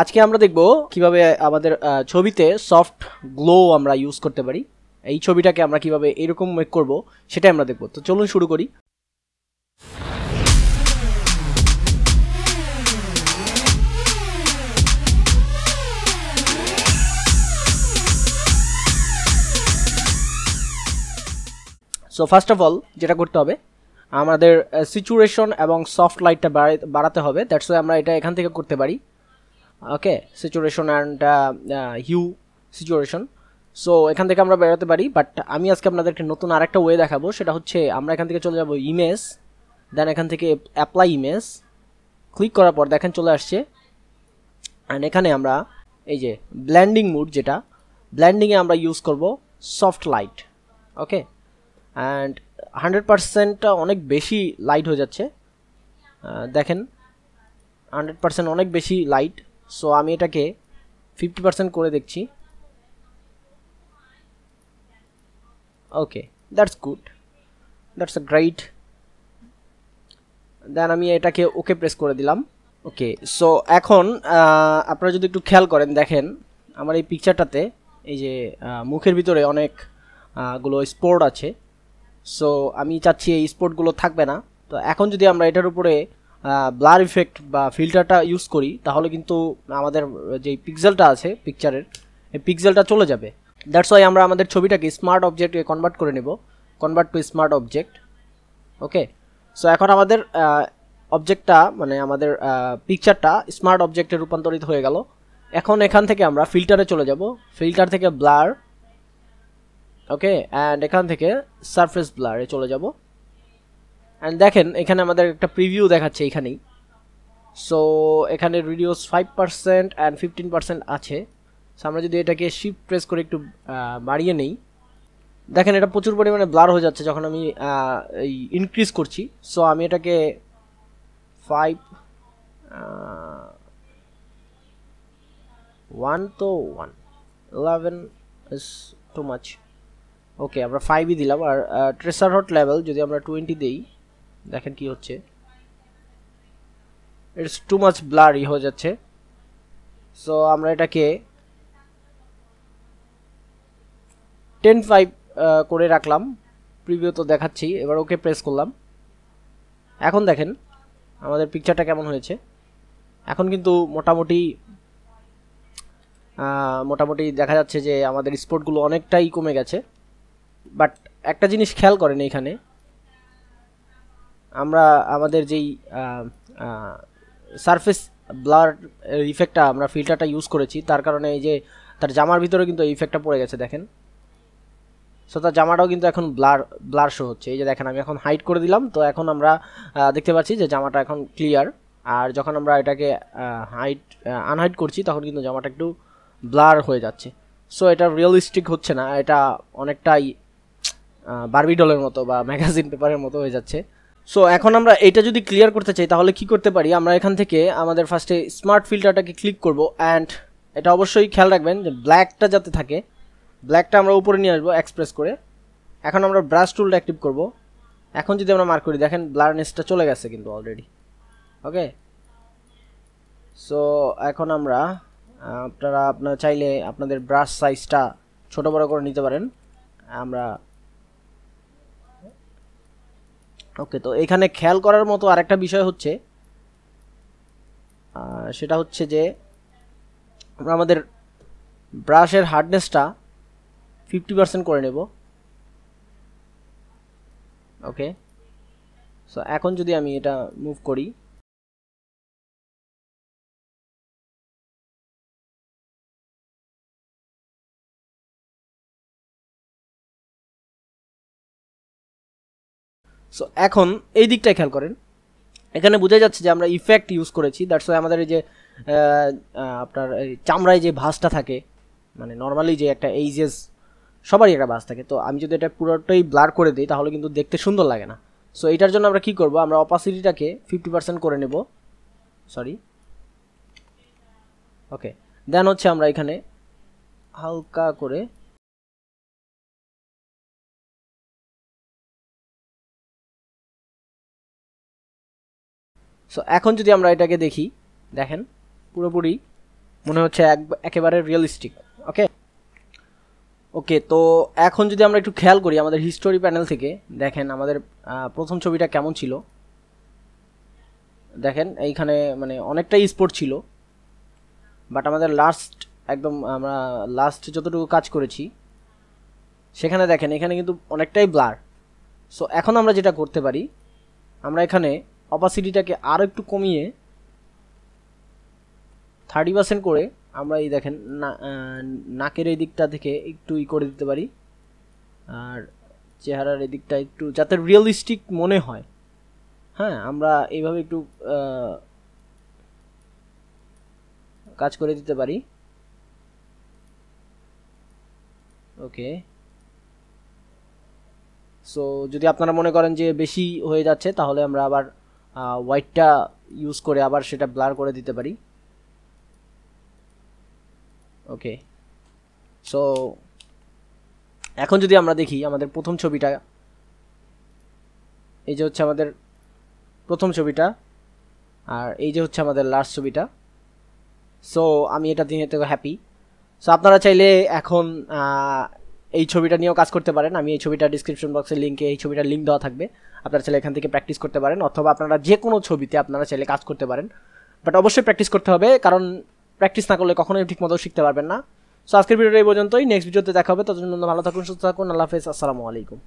আজকে আমরা দেখব কিভাবে আমাদের ছবিতে সফট গ্লো আমরা ইউজ করতে পারি। এই ছবিটাকে আমরা কিভাবে এরকম মেক করব সেটাই আমরা দেখব। তো চলুন শুরু করি। সো ফার্স্ট অফ অল যেটা করতে হবে, আমাদের সিচুয়েশন এবং সফট লাইটটা বাড়াতে হবে। দ্যাটস ওয়াই আমরা এটা এখান থেকে করতে পারি। Okay, situation and hue situation. So এখান থেকে আমরা বেরোতে পারি, বাট আমি আজকে আপনাদেরকে নতুন আরেকটা ওয়ে দেখাবো। সেটা হচ্ছে আমরা এখান থেকে চলে যাব ইমেজ, দেন এখান থেকে অ্যাপ্লাই ইমেজ ক্লিক করার পর দেখেন চলে আসছে। অ্যান্ড এখানে আমরা এই যে ব্লেন্ডিং মুড, যেটা ব্লেন্ডিংয়ে আমরা ইউজ করব সফট লাইট। ওকে, অ্যান্ড 100% অনেক বেশি লাইট হয়ে যাচ্ছে, দেখেন 100% অনেক বেশি লাইট। সো আমি এটাকে 50% করে দেখছি। Okay, that's good, that's a great. Then আমি এটাকে ওকে প্রেস করে দিলাম। ওকে, সো এখন আপনারা যদি একটু খেয়াল করেন, দেখেন আমার এই পিকচারটাতে এই যে মুখের ভিতরে অনেক গুলো স্পট আছে। সো আমি চাচ্ছি এই স্পটগুলো থাকবে না। তো এখন যদি আমরা এটার উপরে ব্লার ইফেক্ট বা ফিল্টারটা ইউজ করি, তাহলে কিন্তু আমাদের যে পিক্সেলটা আছে পিকচারের, এই পিক্সেলটা চলে যাবে। দ্যাটস ওয়াই আমরা আমাদের ছবিটাকে স্মার্ট অবজেক্টে কনভার্ট করে নেব, convert to smart object. Okay, so এখন আমাদের অবজেক্টটা মানে আমাদের পিকচারটা স্মার্ট অবজেক্টে রূপান্তরিত হয়ে গেল। এখন এখান থেকে আমরা ফিল্টারে চলে যাব, ফিল্টার থেকে ব্লার। ওকে, অ্যান্ড এখান থেকে সারফেস ব্লারে চলে যাব। অ্যান্ড দেখেন এখানে আমাদের একটা প্রিভিউ দেখাচ্ছে এখানেই। সো এখানে রিডিউস 5% অ্যান্ড 15% আছে। সো আমরা যদি এটাকে শিফট প্রেস করে একটু বাড়িয়ে নেই, দেখেন এটা প্রচুর পরিমাণে ব্লার হয়ে যাচ্ছে যখন আমি এই ইনক্রিজ করছি। সো আমি এটাকে 1 তো 11 ইজ টু মাচ। ওকে, আমরা 5ই দিলাম। আর ট্রেসার হট লেভেল যদি আমরা 20 দেই, দেখেন কি হচ্ছে, ইটস টু মাচ ব্লারি হয়ে যাচ্ছে। সো আমরা এটাকে 10.5 করে রাখলাম, প্রিভিউ তো দেখাচ্ছি। এবার ওকে প্রেস করলাম। এখন দেখেন আমাদের পিকচারটা কেমন হয়েছে। এখন কিন্তু মোটামুটি দেখা যাচ্ছে যে আমাদের স্পটগুলো অনেকটাই কমে গেছে। বাট একটা জিনিস খেয়াল করেন, এখানে আমরা আমাদের যেই সারফেস ব্লার ইফেক্টটা আমরা ফিল্টারটা ইউজ করেছি, তার কারণে এই যে তার জামার ভিতরে কিন্তু এই ইফেক্টটা পড়ে গেছে, দেখেন। সো তার জামাটাও কিন্তু এখন ব্লার শো হচ্ছে। এই যে দেখেন আমি এখন হাইড করে দিলাম, তো এখন আমরা দেখতে পাচ্ছি যে জামাটা এখন ক্লিয়ার। আর যখন আমরা এটাকে আনহাইড করছি, তখন কিন্তু জামাটা একটু ব্লার হয়ে যাচ্ছে। সো এটা রিয়েলিস্টিক হচ্ছে না, এটা অনেকটাই বারবি ডলের মতো বা ম্যাগাজিন পেপারের মতো হয়ে যাচ্ছে। সো এখন আমরা এটা যদি ক্লিয়ার করতে চাই, তাহলে কি করতে পারি, আমরা এখান থেকে আমাদের ফার্স্টে স্মার্ট ফিল্টারটাকে ক্লিক করব। অ্যান্ড এটা অবশ্যই খেয়াল রাখবেন যে ব্ল্যাকটা যাতে থাকে, ব্ল্যাকটা আমরা উপরে নিয়ে আসবো এক্সপ্রেস করে। এখন আমরা ব্রাশ টুলটা অ্যাক্টিভ করব। এখন যদি আমরা মার্ক করি, দেখেন ব্লারনেসটা চলে গেছে কিন্তু অলরেডি। ওকে, সো এখন আমরা আপনারা চাইলে আপনাদের ব্রাশ সাইজটা ছোট বড় করে নিতে পারেন। আমরা ওকে, তো এখানে খেয়াল করার মতো আরেকটা বিষয় হচ্ছে, সেটা হচ্ছে যে আমরা আমাদের ব্রাশের হার্ডনেসটা 50% করে নেব। ওকে, সো এখন যদি আমি এটা মুভ করি, সো এখন এই দিকটাই খেয়াল করেন, এখানে বোঝা যাচ্ছে যে আমরা ইফেক্ট ইউজ করেছি। দ্যাটস ওয়াই আমাদের এই যে আপনার এই চামড়ায় যে ভাঁজটা থাকে, মানে নর্মালি যে একটা এইজেস সবারই একটা ভাঁজ থাকে, তো আমি যদি এটা পুরোটাই ব্লার করে দিই, তাহলে কিন্তু দেখতে সুন্দর লাগে না। সো এটার জন্য আমরা কি করব, আমরা অপাসিটিটাকে 50% করে নেব, সরি। ওকে, দেন হচ্ছে আমরা এখানে হালকা করে সো এখন যদি আমরা এটাকে দেখি, দেখেন পুরোপুরি মনে হচ্ছে একেবারে রিয়েলিস্টিক। ওকে ওকে, তো এখন যদি আমরা একটু খেয়াল করি আমাদের হিস্টোরি প্যানেল থেকে, দেখেন আমাদের প্রথম ছবিটা কেমন ছিল। দেখেন এইখানে মানে অনেকটাই স্পোর্ট ছিল, বাট আমাদের লাস্ট একদম আমরা লাস্ট যতটুকু কাজ করেছি সেখানে দেখেন এখানে কিন্তু অনেকটাই ব্লার। সো এখন আমরা যেটা করতে পারি, আমরা এখানে অপাসিটিটাকে আরও একটু কমিয়ে 30% করে আমরা এই দেখেন নাকের এই দিকটা থেকে একটু করে দিতে পারি, আর চেহারার এই দিকটা একটু যাতে রিয়েলিস্টিক মনে হয়। হ্যাঁ, আমরা এইভাবে একটু কাজ করে দিতে পারি। ওকে, সো যদি আপনারা মনে করেন যে বেশি হয়ে যাচ্ছে তাহলে আমরা আবার হোয়াইটটা ইউজ করে আবার সেটা ব্লার করে দিতে পারি। ওকে, সো এখন যদি আমরা দেখি আমাদের প্রথম ছবিটা, এই যে হচ্ছে আমাদের প্রথম ছবিটা, আর এই যে হচ্ছে আমাদের লাস্ট ছবিটা। সো আমি এটা দিয়ে তো হ্যাপি। সো আপনারা চাইলে এখন এই ছবিটা নিয়েও কাজ করতে পারেন। আমি এই ছবিটা ডিসক্রিপশন বক্সের লিঙ্কে এই ছবিটার লিঙ্ক দেওয়া থাকবে, আপনারা চাইলে এখান থেকে প্র্যাকটিস করতে পারেন, অথবা আপনারা যে কোনো ছবিতে আপনারা চাইলে কাজ করতে পারেন। বাট অবশ্যই প্র্যাকটিস করতে হবে, কারণ প্র্যাকটিস না করলে কখনোই ঠিক মতো শিখতে পারবেন না। সো আজকের ভিডিওটা এই পর্যন্তই, নেক্সট ভিডিওতে দেখা হবে। ততদিন ভালো থাকুন, সুস্থ থাকুন, আল্লাহ হাফেজ, আসসালামু আলাইকুম।